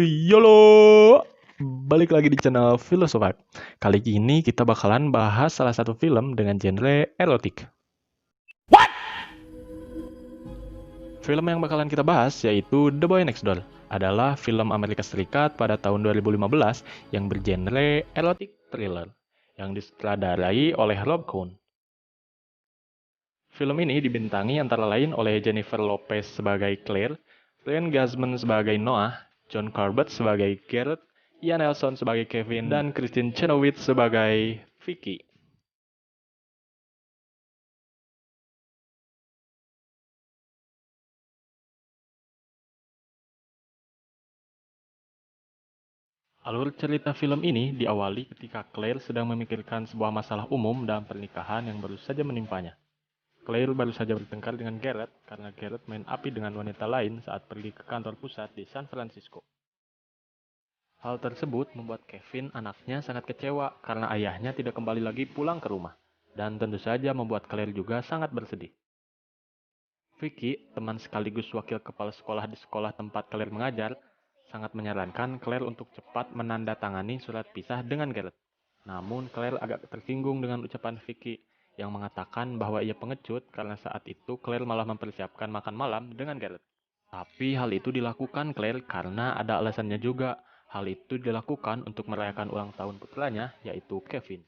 YOLO! Balik lagi di channel Filosofat. Kali ini kita bakalan bahas salah satu film dengan genre erotik. Film yang bakalan kita bahas yaitu The Boy Next Door. Adalah film Amerika Serikat pada tahun 2015 yang bergenre erotic thriller yang disutradarai oleh Rob Cohn. Film ini dibintangi antara lain oleh Jennifer Lopez sebagai Claire, Ryan Gosling sebagai Noah, John Corbett sebagai Garrett, Ian Nelson sebagai Kevin, dan Kristen Chenoweth sebagai Vicky. Alur cerita film ini diawali ketika Claire sedang memikirkan sebuah masalah umum dalam pernikahan yang baru saja menimpanya. Claire baru saja bertengkar dengan Garrett karena Garrett main api dengan wanita lain saat pergi ke kantor pusat di San Francisco. Hal tersebut membuat Kevin anaknya sangat kecewa karena ayahnya tidak kembali lagi pulang ke rumah. Dan tentu saja membuat Claire juga sangat bersedih. Vicky, teman sekaligus wakil kepala sekolah di sekolah tempat Claire mengajar, sangat menyarankan Claire untuk cepat menandatangani surat pisah dengan Garrett. Namun Claire agak tersinggung dengan ucapan Vicky yang mengatakan bahwa ia pengecut karena saat itu Claire malah mempersiapkan makan malam dengan Garrett. Tapi hal itu dilakukan Claire karena ada alasannya juga. Hal itu dilakukan untuk merayakan ulang tahun putranya, yaitu Kevin.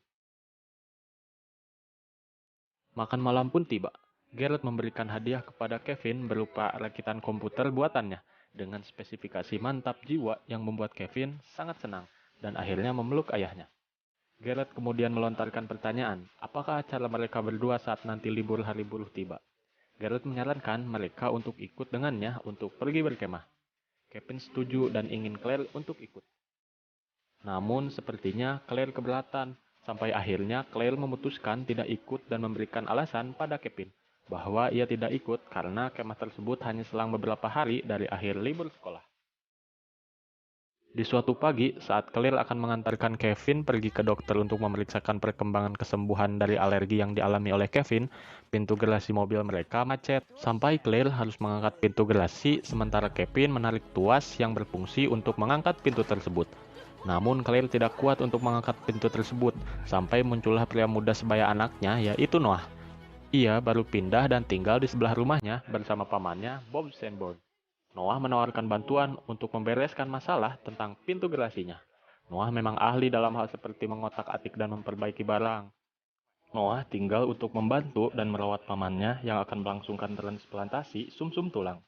Makan malam pun tiba. Garrett memberikan hadiah kepada Kevin berupa rakitan komputer buatannya dengan spesifikasi mantap jiwa yang membuat Kevin sangat senang dan akhirnya memeluk ayahnya. Garrett kemudian melontarkan pertanyaan, apakah acara mereka berdua saat nanti libur hari buruh tiba. Garrett menyarankan mereka untuk ikut dengannya untuk pergi berkemah. Kevin setuju dan ingin Claire untuk ikut. Namun sepertinya Claire keberatan, sampai akhirnya Claire memutuskan tidak ikut dan memberikan alasan pada Kevin bahwa ia tidak ikut karena kemah tersebut hanya selang beberapa hari dari akhir libur sekolah. Di suatu pagi, saat Claire akan mengantarkan Kevin pergi ke dokter untuk memeriksakan perkembangan kesembuhan dari alergi yang dialami oleh Kevin, pintu gerasi mobil mereka macet. Sampai Claire harus mengangkat pintu gerasi, sementara Kevin menarik tuas yang berfungsi untuk mengangkat pintu tersebut. Namun Claire tidak kuat untuk mengangkat pintu tersebut, sampai muncullah pria muda sebaya anaknya, yaitu Noah. Ia baru pindah dan tinggal di sebelah rumahnya bersama pamannya, Bob Sanborn. Noah menawarkan bantuan untuk membereskan masalah tentang pintu gerasinya. Noah memang ahli dalam hal seperti mengotak-atik dan memperbaiki barang. Noah tinggal untuk membantu dan merawat pamannya yang akan melangsungkan transplantasi sumsum tulang.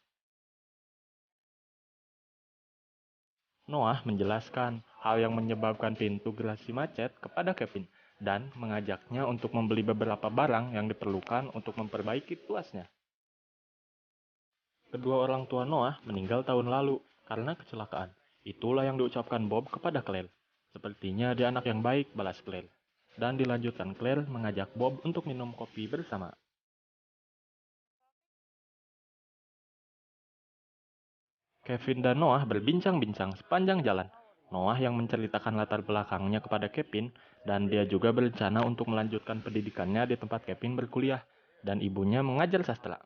Noah menjelaskan hal yang menyebabkan pintu gerasi macet kepada Kevin dan mengajaknya untuk membeli beberapa barang yang diperlukan untuk memperbaiki tuasnya. Kedua orang tua Noah meninggal tahun lalu karena kecelakaan. Itulah yang diucapkan Bob kepada Claire. Sepertinya dia anak yang baik, balas Claire. Dan dilanjutkan Claire mengajak Bob untuk minum kopi bersama. Kevin dan Noah berbincang-bincang sepanjang jalan. Noah yang menceritakan latar belakangnya kepada Kevin, dan dia juga berencana untuk melanjutkan pendidikannya di tempat Kevin berkuliah, dan ibunya mengajar sastra.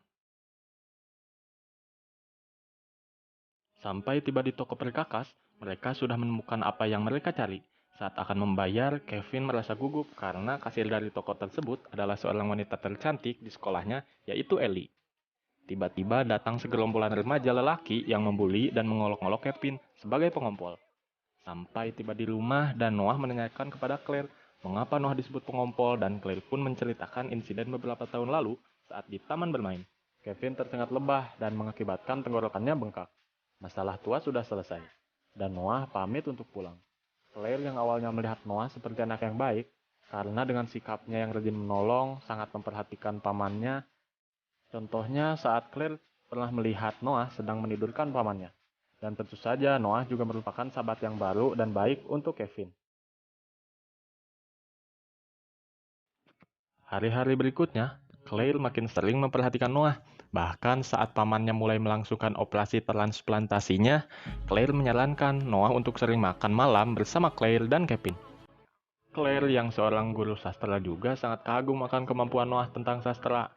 Sampai tiba di toko perkakas, mereka sudah menemukan apa yang mereka cari. Saat akan membayar, Kevin merasa gugup karena kasir dari toko tersebut adalah seorang wanita tercantik di sekolahnya, yaitu Ellie. Tiba-tiba datang segerombolan remaja lelaki yang membuli dan mengolok-olok Kevin sebagai pengompol. Sampai tiba di rumah dan Noah menanyakan kepada Claire mengapa Noah disebut pengompol dan Claire pun menceritakan insiden beberapa tahun lalu saat di taman bermain. Kevin tersengat lebah dan mengakibatkan tenggorokannya bengkak. Masalah tua sudah selesai, dan Noah pamit untuk pulang. Claire yang awalnya melihat Noah seperti anak yang baik, karena dengan sikapnya yang rajin menolong, sangat memperhatikan pamannya. Contohnya saat Claire pernah melihat Noah sedang menidurkan pamannya. Dan tentu saja Noah juga merupakan sahabat yang baru dan baik untuk Kevin. Hari-hari berikutnya, Claire makin sering memperhatikan Noah. Bahkan saat pamannya mulai melangsungkan operasi transplantasinya, Claire menyarankan Noah untuk sering makan malam bersama Claire dan Kevin. Claire yang seorang guru sastra juga sangat kagum akan kemampuan Noah tentang sastra.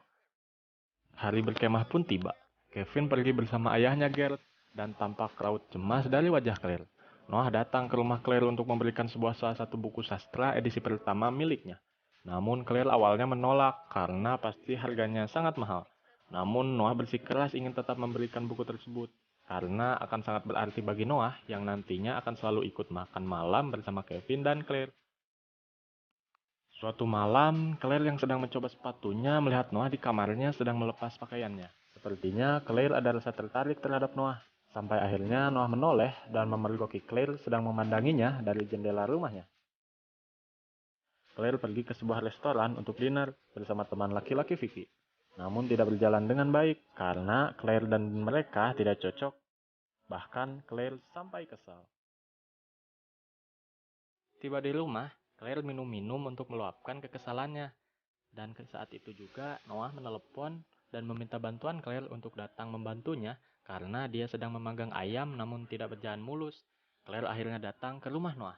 Hari berkemah pun tiba. Kevin pergi bersama ayahnya Garrett dan tampak raut cemas dari wajah Claire. Noah datang ke rumah Claire untuk memberikan salah satu buku sastra edisi pertama miliknya. Namun Claire awalnya menolak karena pasti harganya sangat mahal. Namun Noah bersikeras ingin tetap memberikan buku tersebut karena akan sangat berarti bagi Noah yang nantinya akan selalu ikut makan malam bersama Kevin dan Claire. Suatu malam, Claire yang sedang mencoba sepatunya melihat Noah di kamarnya sedang melepas pakaiannya. Sepertinya Claire ada rasa tertarik terhadap Noah. Sampai akhirnya Noah menoleh dan memergoki Claire sedang memandanginya dari jendela rumahnya. Claire pergi ke sebuah restoran untuk dinner bersama teman laki-laki Vicky. Namun tidak berjalan dengan baik karena Claire dan mereka tidak cocok. Bahkan Claire sampai kesal. Tiba di rumah, Claire minum-minum untuk meluapkan kekesalannya. Dan ke saat itu juga Noah menelepon dan meminta bantuan Claire untuk datang membantunya karena dia sedang memanggang ayam namun tidak berjalan mulus. Claire akhirnya datang ke rumah Noah.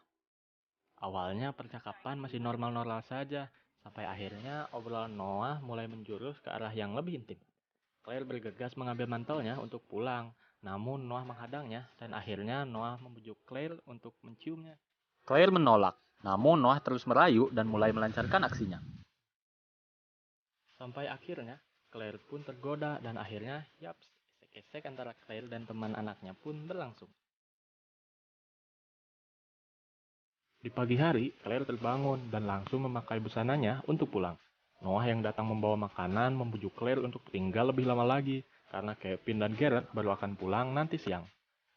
Awalnya percakapan masih normal-normal saja, sampai akhirnya obrolan Noah mulai menjurus ke arah yang lebih intim. Claire bergegas mengambil mantelnya untuk pulang, namun Noah menghadangnya dan akhirnya Noah membujuk Claire untuk menciumnya. Claire menolak, namun Noah terus merayu dan mulai melancarkan aksinya. Sampai akhirnya, Claire pun tergoda dan akhirnya, yaps, esek-esek antara Claire dan teman anaknya pun berlangsung. Di pagi hari, Claire terbangun dan langsung memakai busananya untuk pulang. Noah yang datang membawa makanan membujuk Claire untuk tinggal lebih lama lagi, karena Kevin dan Garrett baru akan pulang nanti siang.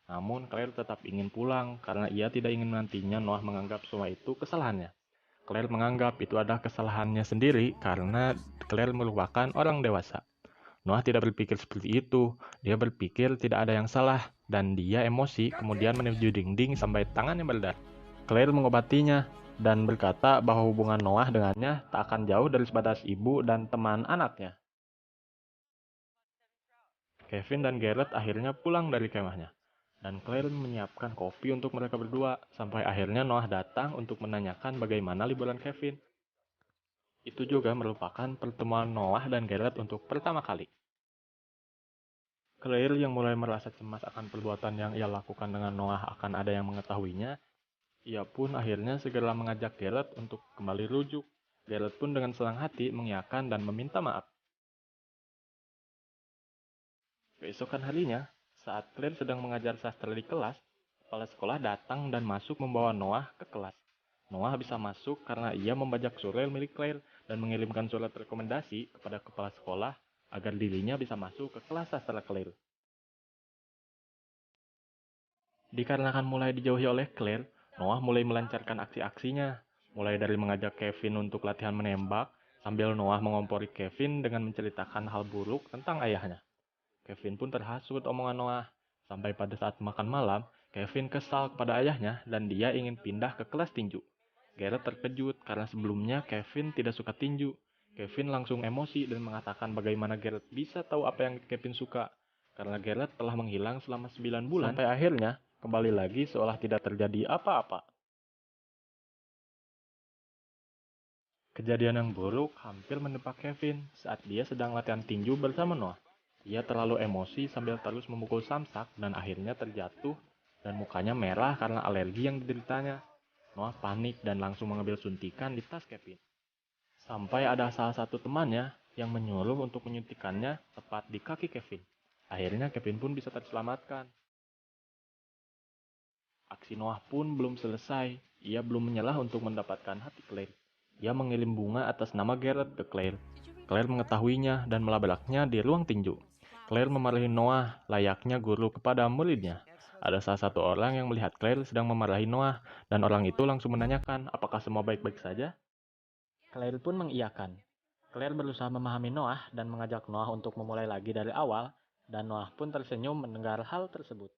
Namun Claire tetap ingin pulang karena ia tidak ingin nantinya Noah menganggap semua itu kesalahannya. Claire menganggap itu adalah kesalahannya sendiri karena Claire merupakan orang dewasa. Noah tidak berpikir seperti itu. Dia berpikir tidak ada yang salah dan dia emosi kemudian menuju dinding sampai tangannya meledak. Claire mengobatinya dan berkata bahwa hubungan Noah dengannya tak akan jauh dari sebatas ibu dan teman anaknya. Kevin dan Garrett akhirnya pulang dari kemahnya. Dan Claire menyiapkan kopi untuk mereka berdua, sampai akhirnya Noah datang untuk menanyakan bagaimana liburan Kevin. Itu juga merupakan pertemuan Noah dan Garrett untuk pertama kali. Claire yang mulai merasa cemas akan perbuatan yang ia lakukan dengan Noah akan ada yang mengetahuinya, ia pun akhirnya segera mengajak Garrett untuk kembali rujuk. Garrett pun dengan senang hati mengiyakan dan meminta maaf. Keesokan harinya, saat Claire sedang mengajar sastra di kelas, kepala sekolah datang dan masuk membawa Noah ke kelas. Noah bisa masuk karena ia membajak surel milik Claire dan mengirimkan surat rekomendasi kepada kepala sekolah agar dirinya bisa masuk ke kelas sastra Claire. Dikarenakan mulai dijauhi oleh Claire, Noah mulai melancarkan aksi-aksinya. Mulai dari mengajak Kevin untuk latihan menembak, sambil Noah mengompori Kevin dengan menceritakan hal buruk tentang ayahnya. Kevin pun terhasut omongan Noah. Sampai pada saat makan malam, Kevin kesal kepada ayahnya dan dia ingin pindah ke kelas tinju. Garrett terkejut karena sebelumnya Kevin tidak suka tinju. Kevin langsung emosi dan mengatakan bagaimana Garrett bisa tahu apa yang Kevin suka. Karena Garrett telah menghilang selama 9 bulan. Sampai akhirnya, kembali lagi seolah tidak terjadi apa-apa. Kejadian yang buruk hampir menimpa Kevin saat dia sedang latihan tinju bersama Noah. Ia terlalu emosi sambil terus memukul samsak dan akhirnya terjatuh dan mukanya merah karena alergi yang dideritanya. Noah panik dan langsung mengambil suntikan di tas Kevin. Sampai ada salah satu temannya yang menyuruh untuk menyuntikannya tepat di kaki Kevin. Akhirnya Kevin pun bisa terselamatkan. Aksi Noah pun belum selesai. Ia belum menyerah untuk mendapatkan hati Claire. Ia mengirim bunga atas nama Garrett ke Claire. Claire mengetahuinya dan melabraknya di ruang tinju. Claire memarahi Noah layaknya guru kepada muridnya. Ada salah satu orang yang melihat Claire sedang memarahi Noah, dan orang itu langsung menanyakan apakah semua baik-baik saja. Claire pun mengiyakan. Claire berusaha memahami Noah dan mengajak Noah untuk memulai lagi dari awal, dan Noah pun tersenyum mendengar hal tersebut.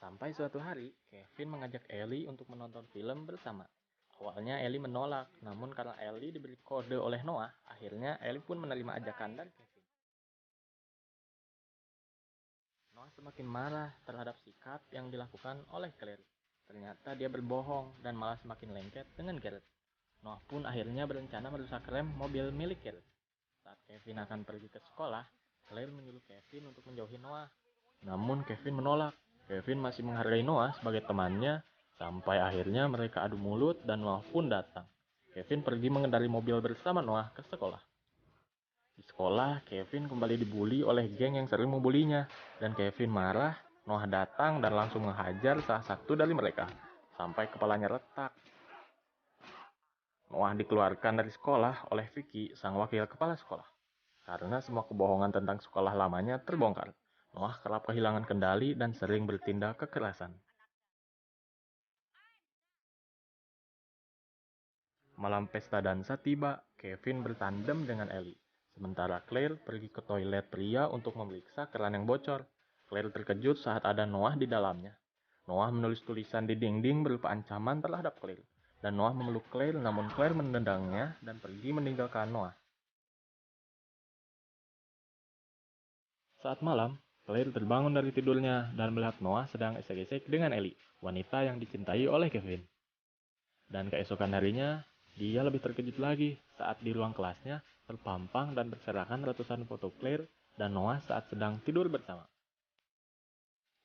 Sampai suatu hari, Kevin mengajak Ellie untuk menonton film bersama. Awalnya Ellie menolak, namun karena Ellie diberi kode oleh Noah, akhirnya Ellie pun menerima ajakan dan Kevin. Noah semakin marah terhadap sikap yang dilakukan oleh Claire. Ternyata dia berbohong dan malah semakin lengket dengan Garrett. Noah pun akhirnya berencana merusak rem mobil milik Garrett. Saat Kevin akan pergi ke sekolah, Claire menyuruh Kevin untuk menjauhi Noah. Namun Kevin menolak. Kevin masih menghargai Noah sebagai temannya, sampai akhirnya mereka adu mulut dan Noah pun datang. Kevin pergi mengendarai mobil bersama Noah ke sekolah. Di sekolah, Kevin kembali dibully oleh geng yang sering membulinya. Dan Kevin marah, Noah datang dan langsung menghajar salah satu dari mereka, sampai kepalanya retak. Noah dikeluarkan dari sekolah oleh Vicky, sang wakil kepala sekolah. Karena semua kebohongan tentang sekolah lamanya terbongkar. Noah kerap kehilangan kendali dan sering bertindak kekerasan. Malam pesta dansa tiba, Kevin bertandem dengan Ellie. Sementara Claire pergi ke toilet pria untuk memeriksa keran yang bocor. Claire terkejut saat ada Noah di dalamnya. Noah menulis tulisan di dinding berupa ancaman terhadap Claire. Dan Noah memeluk Claire, namun Claire menendangnya dan pergi meninggalkan Noah. Saat malam, Claire terbangun dari tidurnya dan melihat Noah sedang esek-esek dengan Ellie, wanita yang dicintai oleh Kevin. Dan keesokan harinya, dia lebih terkejut lagi saat di ruang kelasnya terpampang dan berserakan ratusan foto Claire dan Noah saat sedang tidur bersama.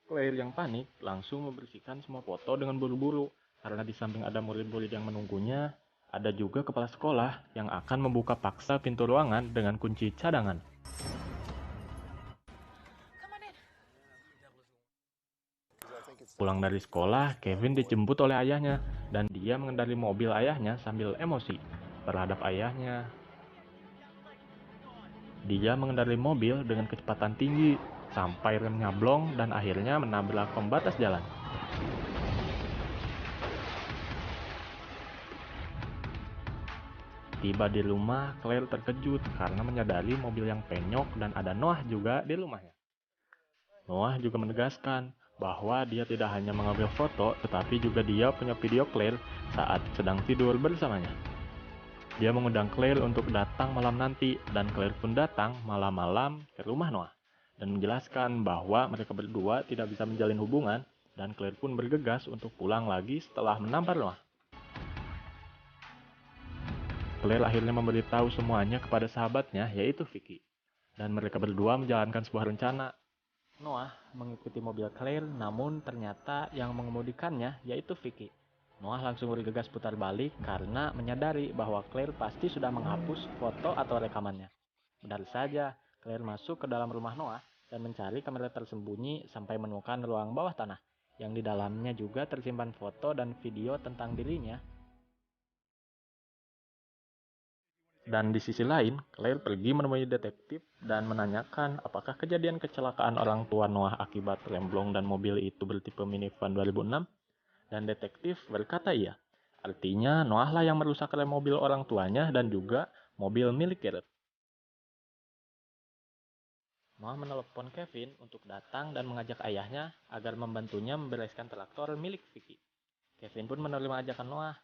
Claire yang panik langsung membersihkan semua foto dengan buru-buru karena di samping ada murid-murid yang menunggunya, ada juga kepala sekolah yang akan membuka paksa pintu ruangan dengan kunci cadangan. Pulang dari sekolah, Kevin dijemput oleh ayahnya dan dia mengendarai mobil ayahnya sambil emosi terhadap ayahnya. Dia mengendarai mobil dengan kecepatan tinggi sampai remnya blong dan akhirnya menabrak pembatas jalan. Tiba di rumah, Claire terkejut karena menyadari mobil yang penyok dan ada Noah juga di rumahnya. Noah juga menegaskan bahwa dia tidak hanya mengambil foto, tetapi juga dia punya video Claire saat sedang tidur bersamanya. Dia mengundang Claire untuk datang malam nanti, dan Claire pun datang malam-malam ke rumah Noah, dan menjelaskan bahwa mereka berdua tidak bisa menjalin hubungan, dan Claire pun bergegas untuk pulang lagi setelah menampar Noah. Claire akhirnya memberitahu semuanya kepada sahabatnya, yaitu Vicky, dan mereka berdua menjalankan sebuah rencana. Noah mengikuti mobil Claire, namun ternyata yang mengemudikannya yaitu Vicky. Noah langsung bergegas putar balik karena menyadari bahwa Claire pasti sudah menghapus foto atau rekamannya. Benar saja, Claire masuk ke dalam rumah Noah dan mencari kamera tersembunyi sampai menemukan ruang bawah tanah, yang di dalamnya juga tersimpan foto dan video tentang dirinya. Dan di sisi lain, Claire pergi menemui detektif dan menanyakan apakah kejadian kecelakaan orang tua Noah akibat remblong dan mobil itu bertipe minivan 2006. Dan detektif berkata iya. Artinya Noah lah yang merusak rem mobil orang tuanya dan juga mobil milik Garrett. Noah menelepon Kevin untuk datang dan mengajak ayahnya agar membantunya membereskan traktor milik Vicky. Kevin pun menerima ajakan Noah.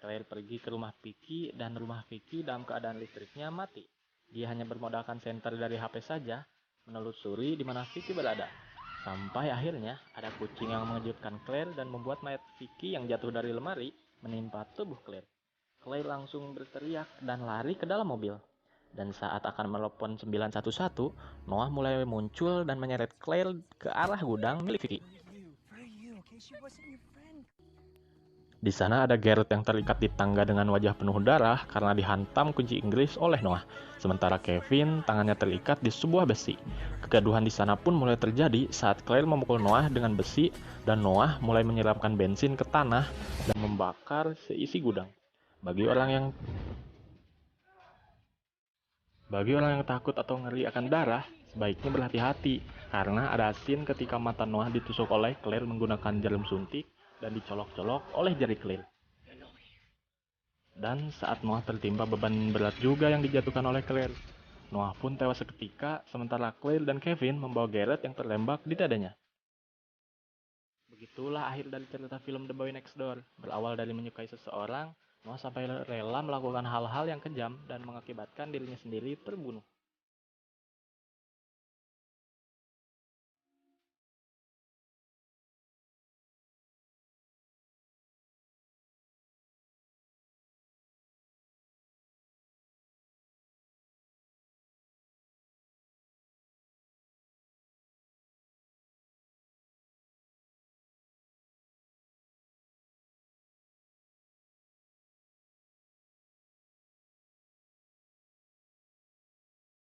Claire pergi ke rumah Vicky dan rumah Vicky dalam keadaan listriknya mati. Dia hanya bermodalkan senter dari HP saja, menelusuri di mana Vicky berada. Sampai akhirnya ada kucing yang mengejutkan Claire dan membuat mayat Vicky yang jatuh dari lemari menimpa tubuh Claire. Claire langsung berteriak dan lari ke dalam mobil. Dan saat akan menelepon 911, Noah mulai muncul dan menyeret Claire ke arah gudang milik Vicky. Di sana ada Garrett yang terikat di tangga dengan wajah penuh darah karena dihantam kunci Inggris oleh Noah. Sementara Kevin tangannya terikat di sebuah besi. Kegaduhan di sana pun mulai terjadi saat Claire memukul Noah dengan besi dan Noah mulai menyiramkan bensin ke tanah dan membakar seisi gudang. Bagi orang yang takut atau ngeri akan darah, sebaiknya berhati-hati karena ada scene ketika mata Noah ditusuk oleh Claire menggunakan jarum suntik dan dicolok-colok oleh jari Claire. Dan saat Noah tertimpa beban berat juga yang dijatuhkan oleh Claire, Noah pun tewas seketika sementara Claire dan Kevin membawa Garrett yang terlembak di dadanya. Begitulah akhir dari cerita film The Boy Next Door. Berawal dari menyukai seseorang, Noah sampai rela melakukan hal-hal yang kejam dan mengakibatkan dirinya sendiri terbunuh.